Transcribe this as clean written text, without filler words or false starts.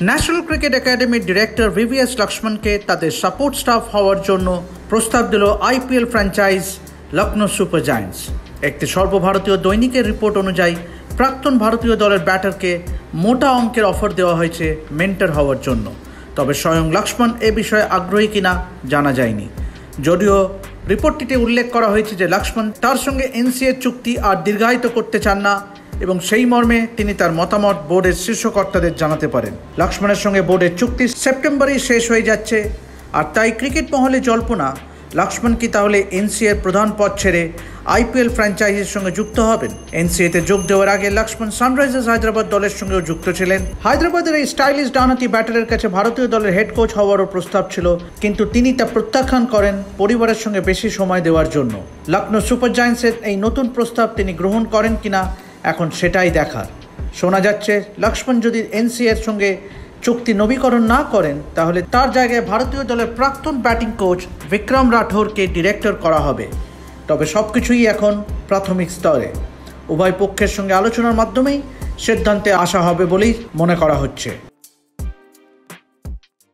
National cricket একাডেমির director VVS লক্ষ্মণকে তাদের support staff হওয়ার জন্য প্রস্তাব দিল IPL franchise Lucknow super giants. একটি সর্বভারতীয় দৈনিকের রিপোর্ট অনুযায়ী প্রাক্তন ভারতীয় দলের ব্যাটারকে মোটা অঙ্কের অফার দেওয়া হয়েছে মেন্টর হওয়ার জন্য। তবে স্বয়ং লক্ষ্মণ এ বিষয়ে আগ্রহী কিনা জানা যায়নি। যদিও রিপোর্টটিতে উল্লেখ করা হয়েছে যে লক্ষ্মণ তার সঙ্গে এনসিএর চুক্তি আর দীর্ঘায়িত করতে চান না এবং সেই মর্মে তিনি তার মতামত বোর্ডের শীর্ষ কর্তাদের জানাতে পারেন। লক্ষ্মণের সঙ্গে বোর্ডের চুক্তি সেপ্টেম্বরেই শেষ হয়ে যাচ্ছে, আর তাই ক্রিকেট মহলে জল্পনা লক্ষ্মণ কি তাহলে এনসিএর প্রধান পদ ছেড়ে আইপিএল ফ্র্যাঞ্চাইজির সঙ্গে যুক্ত হবেন। এনসিএতে যোগ দেওয়ার আগে লক্ষ্মণ সানরাইজার্স হায়দ্রাবাদ দলের সঙ্গেও যুক্ত ছিলেন। হায়দ্রাবাদের এই স্টাইলিশ ডানহাতি ব্যাটারের কাছে ভারতীয় দলের হেড কোচ হওয়ারও প্রস্তাব ছিল, কিন্তু তিনি তা প্রত্যাখ্যান করেন পরিবারের সঙ্গে বেশি সময় দেওয়ার জন্য। লখনৌ সুপার জায়ান্টসের এই নতুন প্রস্তাব তিনি গ্রহণ করেন কিনা এখন সেটাই দেখার। শোনা যাচ্ছে লক্ষ্মণ যদি এনসিএর সঙ্গে চুক্তি নবীকরণ না করেন তাহলে তার জায়গায় ভারতীয় দলের প্রাক্তন ব্যাটিং কোচ বিক্রম রাঠোরকে ডিরেক্টর করা হবে। তবে সবকিছুই এখন প্রাথমিক স্তরে। উভয় পক্ষের সঙ্গে আলোচনার মাধ্যমেই সিদ্ধান্তে আসা হবে বলেই মনে করা হচ্ছে।